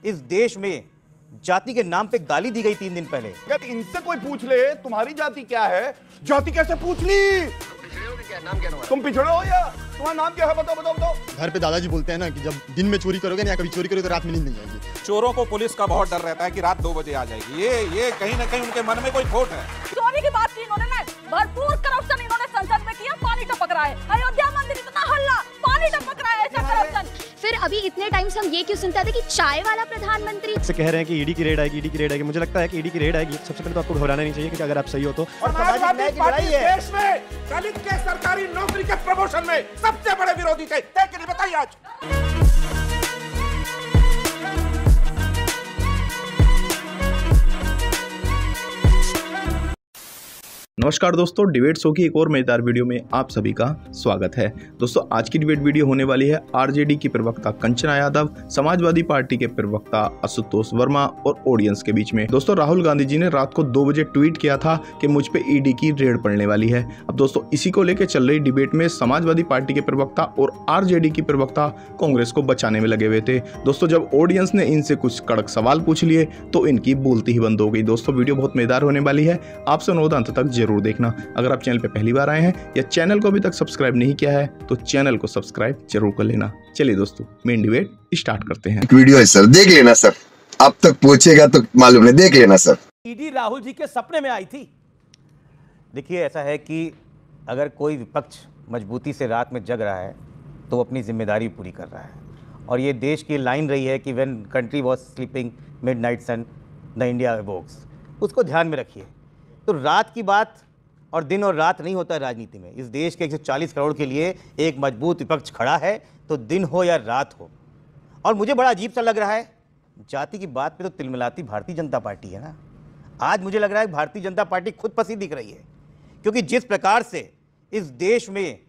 इस देश में जाति के नाम पे गाली दी गई 3 दिन पहले। अगर इनसे कोई पूछ ले तुम्हारी जाति क्या है, जाति कैसे पूछ ली? नाम क्या तुम पिछड़े हो या तुम्हारा नाम क्या है? बताओ बताओ बताओ। घर पे दादाजी बोलते हैं ना कि जब दिन में चोरी करोगे ना, कभी चोरी करोगे तो रात में नींद नहीं आएगी। चोरों को पुलिस का बहुत डर रहता है कि रात 2 बजे आ जाएगी। ये कहीं ना कहीं उनके मन में कोई खोट है। चोरी की बात की इन्होंने ना, भरपूर करप्शन इन्होंने संसद में किया, पानी टपक रहा है। अयोध्या मंदिर इतना हल्ला, पानी टपक रहा है, ऐसा करप्शन। फिर अभी इतने टाइम से हम ये क्यों सुनते थे कि चाय वाला प्रधानमंत्री से कह रहे हैं कि ईडी की रेड आएगी, ईडी की रेड आएगी। मुझे लगता है कि ईडी की रेड आएगी। सबसे पहले तो आपको घबराना नहीं चाहिए, क्योंकि अगर आप सही हो तो। और समाजवादी पार्टी देश में दलित के सरकारी नौकरी के प्रमोशन में सबसे बड़े विरोधी थे। बताइए आज। नमस्कार दोस्तों, डिबेट शो की एक और मजेदार वीडियो में आप सभी का स्वागत है। दोस्तों, आज की डिबेट वीडियो होने वाली है आरजेडी की प्रवक्ता कंचना यादव, समाजवादी पार्टी के प्रवक्ता आशुतोष वर्मा और ऑडियंस के बीच में। दोस्तों, राहुल गांधी जी ने रात को 2 बजे ट्वीट किया था कि मुझ पे ईडी की रेड पड़ने वाली है। अब दोस्तों, इसी को लेकर चल रही डिबेट में समाजवादी पार्टी के प्रवक्ता और आरजेडी की प्रवक्ता कांग्रेस को बचाने में लगे हुए थे। दोस्तों, जब ऑडियंस ने इनसे कुछ कड़क सवाल पूछ लिए तो इनकी बोलती ही बंद हो गई। दोस्तों, वीडियो बहुत मजेदार होने वाली है, आपसे अनुरोध अंत तक जरूर देखना। अगर आप चैनल पे पहली बार आए हैं या चैनल को अभी तक सब्सक्राइब नहीं किया है तो चैनल को सब्सक्राइब जरूर कर लेना। चलिए दोस्तों, मेन डिबेट स्टार्ट करते हैं। वीडियो है सर, देख लेना सर, अब तक पूछेगा तो मालूम नहीं, देख लेना सर। ईडी राहुल जी के सपने में आई थी। देखिए, ऐसा है कि अगर कोई विपक्ष मजबूती से रात में जग रहा है तो अपनी जिम्मेदारी पूरी कर रहा है, और ये देश की लाइन रही है कि when country was sleeping midnight sun the India awakes. उसको ध्यान में रखिए। तो रात की बात और दिन और रात नहीं होता है राजनीति में। इस देश के 140 करोड़ के लिए एक मजबूत विपक्ष खड़ा है, तो दिन हो या रात हो। और मुझे बड़ा अजीब सा लग रहा है, जाति की बात पे तो तिलमिलाती भारतीय जनता पार्टी है ना। आज मुझे लग रहा है भारतीय जनता पार्टी खुद फंसी दिख रही है, क्योंकि जिस प्रकार से इस देश में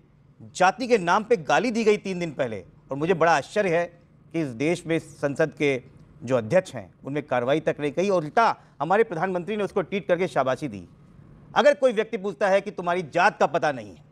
जाति के नाम पे गाली दी गई 3 दिन पहले, और मुझे बड़ा आश्चर्य है कि इस देश में संसद के जो अध्यक्ष हैं उनमें कार्रवाई तक नहीं की, और उल्टा हमारे प्रधानमंत्री ने उसको ट्वीट करके शाबाशी दी। अगर कोई व्यक्ति पूछता है कि तुम्हारी जात का पता नहीं है,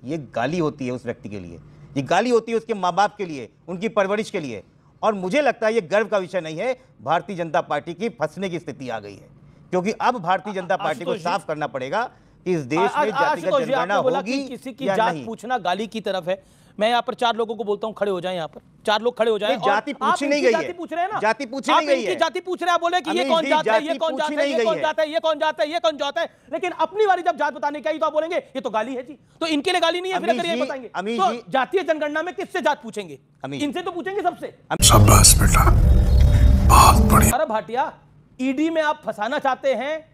ये गाली होती है उस व्यक्ति के लिए, ये गाली होती है उसके माँ बाप के लिए, उनकी परवरिश के लिए। और मुझे लगता है ये गर्व का विषय नहीं है। भारतीय जनता पार्टी की फंसने की स्थिति आ गई है, क्योंकि अब भारतीय जनता पार्टी को साफ करना पड़ेगा कि इस देश में जातिगत जनगणना होगी किसी की जात पूछना गाली की तरफ है। मैं यहाँ पर 4 लोगों को बोलता हूँ, खड़े हो जाएं। यहाँ पर 4 लोग खड़े हो जाएं। जाति पूछी नहीं गई है। जाति पूछ रहे हैं ना, जाति पूछी नहीं गई है। जाति पूछ रहे हैं, बोले कि ये कौन जात है, ये कौन जात है, ये कौन जात है, ये कौन जात है, ये कौन जात है। लेकिन अपनी बारी जब जात बताने की आई तो आप बोलेंगे ये तो गाली है जी। तो इनके लिए गाली नहीं है, फिर अगर ये बताएंगे तो जातीय जनगणना में किससे जात पूछेंगे? इनसे तो पूछेंगे सबसे। शाबाश बेटा, बहुत बढ़िया। अरे भाटिया, ईडी में आप फंसाना चाहते हैं,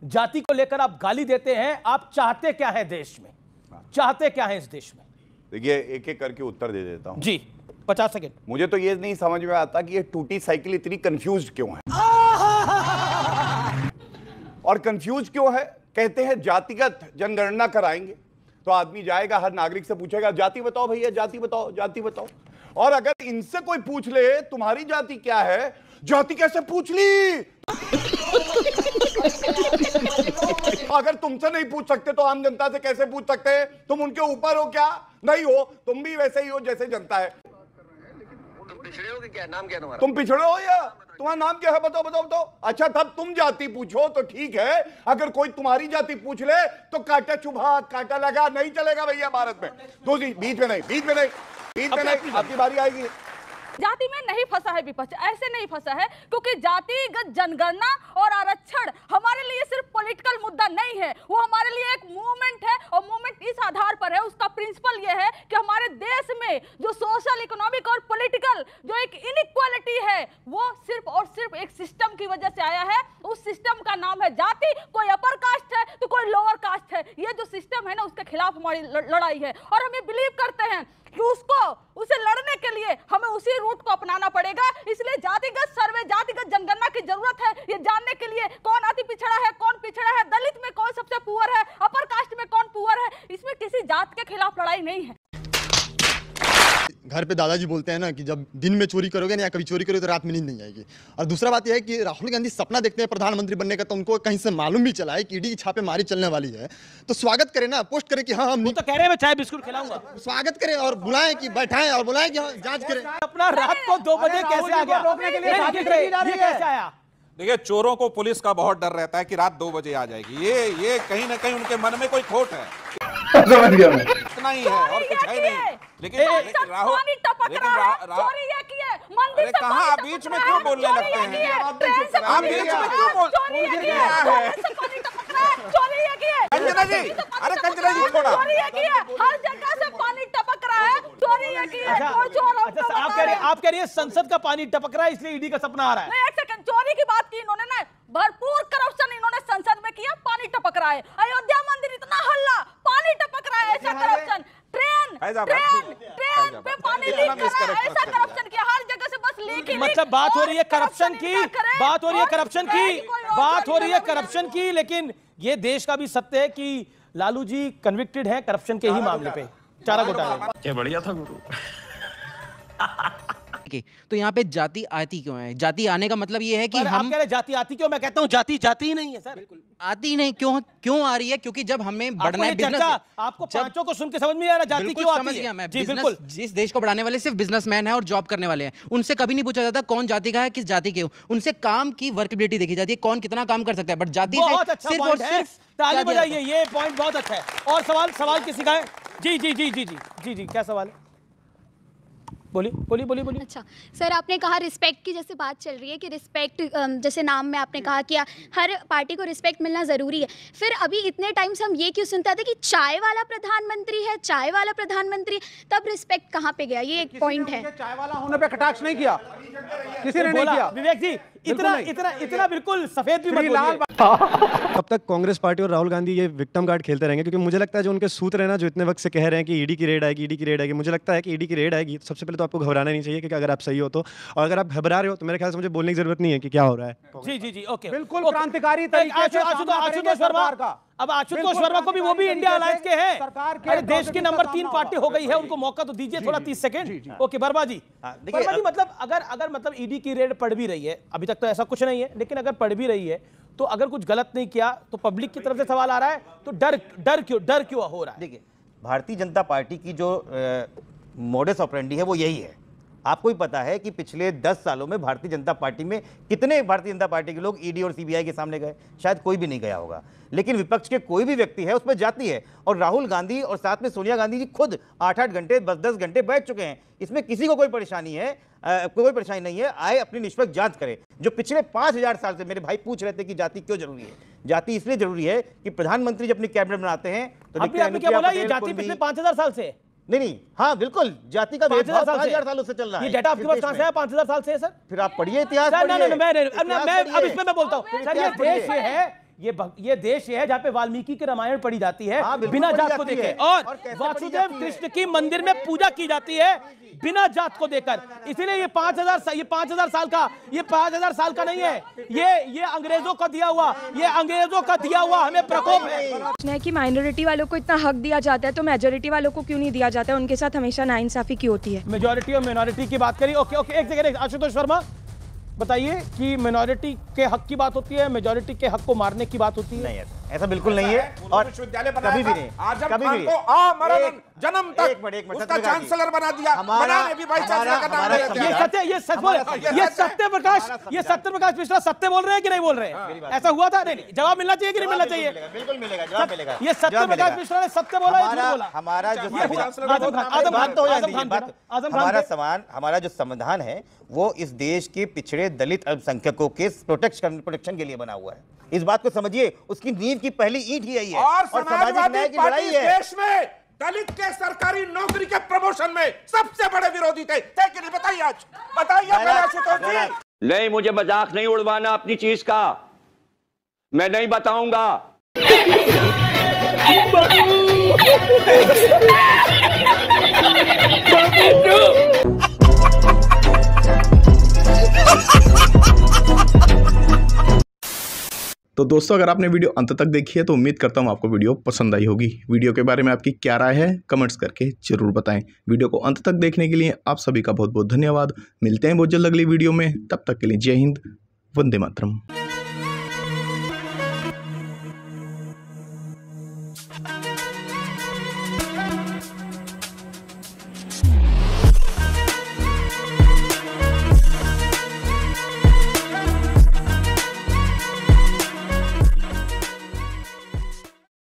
जाति को लेकर आप गाली देते हैं। आप चाहते क्या है देश में, चाहते क्या है इस देश में? देखिए, एक एक करके उत्तर दे देता हूं जी। 50 सेकंड। मुझे तो ये नहीं समझ में आता कि ये टूटी साइकिल इतनी कंफ्यूज क्यों है। और कंफ्यूज क्यों है? कहते हैं जातिगत जनगणना कराएंगे, तो आदमी जाएगा, हर नागरिक से पूछेगा जाति बताओ भैया, जाति बताओ, जाति बताओ। और अगर इनसे कोई पूछ ले तुम्हारी जाति क्या है, जाति कैसे पूछ ली? अगर तुमसे नहीं पूछ सकते तो आम जनता से कैसे पूछ सकते हैं? तुम उनके ऊपर हो क्या? नहीं हो, तुम भी वैसे ही हो जैसे जनता है। तुम पिछड़े हो कि क्या? नाम क्या तुम्हारा? तुम पिछड़े हो या तुम्हारा नाम क्या है? बताओ बताओ बताओ। अच्छा, तब तुम जाति पूछो तो ठीक है। अगर कोई तुम्हारी जाति पूछ ले तो काटा चुभा, काटा लगा, नहीं चलेगा भैया भारत में। दूसरी बीच में नहीं, बीच में नहीं, बीच में नहीं, आपकी बारी आएगी। जाति में नहीं फंसा है विपक्ष, ऐसे नहीं फंसा है, क्योंकि जातिगत जनगणना और आरक्षण हमारे लिए सिर्फ पॉलिटिकल मुद्दा नहीं है, वो हमारे लिए एक मूवमेंट है। और मूवमेंट इस आधार पर है, उसका प्रिंसिपल ये है कि हमारे देश में जो सोशल, इकोनॉमिक और पॉलिटिकल जो एक इनइक्वालिटी है, वो सिर्फ और सिर्फ एक सिस्टम की वजह से आया है। उस सिस्टम का नाम है जाति। कोई अपर कास्ट है तो कोई लोअर कास्ट है। ये जो सिस्टम है ना, उसके खिलाफ हमारी लड़ाई है, और हम ये बिलीव करते हैं कि उसे लड़ने के लिए हमें उसी रूट को अपनाना पड़ेगा। इसलिए जातिगत सर्वे, जातिगत जनगणना की जरूरत है, ये जानने के लिए कौन अति पिछड़ा है, कौन पिछड़ा है, दलित में कौन सबसे पुअर है, अपर कास्ट में कौन पुअर है। इसमें किसी जात के खिलाफ लड़ाई नहीं है। घर पे दादाजी बोलते हैं ना कि जब दिन में चोरी करोगे ना या कभी चोरी करोगे तो रात में नींद नहीं आएगी। और दूसरा बात यह है कि राहुल गांधी सपना देखते हैं प्रधानमंत्री बनने का, तो उनको कहीं से मालूम भी चला है कि ईडी की छापेमारी चलने वाली है, तो स्वागत करें ना, पोस्ट करें कि हाँ हम तो कह रहे हैं मैं चाय बिस्कुट खिलाऊंगा, स्वागत करें और बुलाएं कि बैठाएं और बुलाएं कि जांच करें। अपना रात को 2 बजे कैसे आ गया, रोकने के लिए कैसे आया? देखिए, चोरों को पुलिस का बहुत डर रहता है कि रात 2 बजे आ जाएगी। ये कहीं ना कहीं उनके मन में कोई खोट है, समझ गया मैं। इतना ही है और कुछ है नहीं। लेकिन राहुल, अरे कहाँ आप बीच में क्यों बोलने लगते हैं? आप बीच में क्यों बोल, कंजना जी, अरे कंजना जी थोड़ा, हर जगह से पानी टपक रहा है, चोरी ये की है। आप कह रही है संसद का पानी टपक रहा है इसलिए ईडी का सपना आ रहा है। एक सेकंड, चोरी की बात की इन्होंने ना, भरपूर करप्शन इन्होंने संसद में किया, पानी टपक रहा है। अयोध्या मंदिर इतना हल्ला, पानी टपक रहा है, ऐसा करप्शन। ट्रेन पे पानी लीक कर रहा है, ऐसा करप्शन किया, हर जगह से बस लीक ही। मतलब बात हो रही है करप्शन की, बात हो रही है करप्शन की, बात हो रही है करप्शन की, लेकिन ये देश का भी सत्य है कि लालू जी कन्विक्टेड है करप्शन के ही मामले पे, चारा घोटाले। क्या बढ़िया था गुरु। तो यहाँ पे जाति आती क्यों है? जाति आने का मतलब ये है कि हम, आप कह रहे जाति आती क्यों? मैं कहता हूँ जाति ही नहीं है सर, आती नहीं। क्यों आ रही है? क्योंकि जब हमें बढ़ना है बिजनेस, आपको पांचों को सुन के समझ में आ रहा जाति क्यों आती है? समझ गया मैं। बिजनेस, जिस देश को बढ़ाने वाले सिर्फ बिजनेसमैन है और जॉब करने वाले हैं, उनसे कभी नहीं पूछा जाता कौन जाति का है, किस जाति के हो। उनसे काम की वर्कबिलिटी देखी जाती है, कौन कितना काम कर सकता है। बट जाति बहुत अच्छा पॉइंट है, ताली बजाइए, ये पॉइंट बहुत अच्छा है। और सवाल किसी का है? जी, क्या सवाल है? बोलिए। अच्छा सर, आपने कहा रिस्पेक्ट की जैसे बात चल रही है कि रिस्पेक्ट, जैसे नाम में आपने कहा कि हर पार्टी को रिस्पेक्ट मिलना ज़रूरी है। फिर अभी इतने टाइम से हम ये क्यों सुनते थे कि चाय वाला प्रधानमंत्री है, चाय वाला प्रधानमंत्री, तब रिस्पेक्ट कहाँ पे गया? ये एक पॉइंट है। चाय वाला होने पे कटाक्ष नहीं किया किसी ने, नहीं किया। विवेक जी, इतना बिल्कुल सफेद भी मत बोलिए। कब तक कांग्रेस पार्टी और राहुल गांधी ये विक्टिम कार्ड खेलते रहेंगे? क्योंकि मुझे लगता है जो उनके सूत्र है ना, जो इतने वक्त से कह रहे हैं कि ईडी की रेड आएगी, मुझे लगता है कि ईडी की रेड आएगी। सबसे पहले तो आपको घबराना नहीं चाहिए, क्योंकि अगर आप सही हो तो, और अगर आप घबरा रहे हो तो मेरे ख्याल से मुझे बोलने की जरूरत नहीं है कि क्या हो रहा है। जी, ओके, बिल्कुल क्रांतिकारी तरीके से आशुतोष वर्मा, अब आशुतोष वर्मा को भी, वो भी इंडिया अलायंस के हैं, अरे देश की नंबर 3 पार्टी हो गई है, उनको मौका तो दीजिए थोड़ा, 30 सेकंड। ओके वर्मा जी, मतलब अगर मतलब ईडी की रेड पड़ भी रही है, अभी तक तो ऐसा कुछ नहीं है, लेकिन अगर पड़ भी रही है तो अगर कुछ गलत नहीं किया तो पब्लिक की तरफ से सवाल आ रहा है, तो डर क्यों हो रहा है? देखिए, भारतीय जनता पार्टी की जो मोडस ऑपरेंडी है वो यही है। आपको ही पता है कि पिछले 10 सालों में भारतीय जनता पार्टी में कितने भारतीय जनता पार्टी के लोग ईडी और सीबीआई के सामने गए? शायद कोई भी नहीं गया होगा। लेकिन विपक्ष के कोई भी व्यक्ति है उसमें जाती है, और राहुल गांधी और साथ में सोनिया गांधी जी खुद 8-8 घंटे 10-10 घंटे बैठ चुके हैं। इसमें किसी को कोई परेशानी नहीं है। आए अपनी निष्पक्ष जांच करें। जो पिछले 5000 साल से मेरे भाई पूछ रहे थे कि जाति क्यों जरूरी है, जाति इसलिए जरूरी है कि प्रधानमंत्री जब अपनी कैबिनेट बनाते हैं तो आपने क्या बोला? ये जाति पिछले 5000 साल से? नहीं, हाँ बिल्कुल, जाति का 5000 सालों से चल रहा है। ये डेटा आपके पास कहां से है? 5000 साल से है सर? फिर आप पढ़िए इतिहास। मैं अब इसमें मैं बोलता हूं सर, ये देश ये देश ये है जहाँ पे वाल्मीकि की रामायण पढ़ी जाती है बिना जात को देखे, और वासुदेव कृष्ण की मंदिर में पूजा की जाती है बिना जात को देकर। इसलिए ये 5000 साल का नहीं है, ये अंग्रेजों का दिया हुआ हमें प्रकोप है कि माइनॉरिटी वालों को इतना हक दिया जाता है तो मेजोरिटी वालों को क्यों नहीं दिया जाता है? उनके साथ हमेशा नाइंसाफी क्यों होती है? मेजोरिटी और मिनॉरिटी की बात करिए। ओके, एक सेकंड, आशुतोष वर्मा बताइए कि मिनॉरिटी के हक की बात होती है, मेजॉरिटी के हक को मारने की बात होती है? नहीं, ऐसा बिल्कुल नहीं है, और विश्वविद्यालय कभी भी नहीं, आजम खान को आमरण जन्म तक उसका चांसलर बना दिया। बनाने भी भाई चांसलर का नाम ये सत्यप्रकाश मिश्रा सत्य बोल रहे हैं कि नहीं बोल रहे हैं? ऐसा हुआ था? नहीं, जवाब मिलना चाहिए कि नहीं मिलना चाहिए? बिल्कुल मिलेगा, जवाब मिलेगा। ये सत्यप्रकाश मिश्रा ने सत्य बोला है, झूठ बोला? हमारा जो संविधान है वो इस देश के पिछड़े दलित अल्पसंख्यकों के प्रोटेक्शन के लिए बना हुआ है। इस बात को समझिए, उसकी नींव की पहली ईंट ही यही है, और समाजवादी पार्टी देश में दलित के सरकारी नौकरी के प्रमोशन में सबसे बड़े विरोधी थे कि नहीं? बताइए आज, बताइए आशुतोष जी। नहीं, मुझे मजाक नहीं उड़वाना अपनी चीज का, मैं नहीं बताऊंगा। तो दोस्तों अगर आपने वीडियो अंत तक देखी है तो उम्मीद करता हूँ आपको वीडियो पसंद आई होगी। वीडियो के बारे में आपकी क्या राय है कमेंट्स करके जरूर बताएं। वीडियो को अंत तक देखने के लिए आप सभी का बहुत बहुत धन्यवाद। मिलते हैं बहुत जल्द अगली वीडियो में, तब तक के लिए जय हिंद, वंदे मातरम।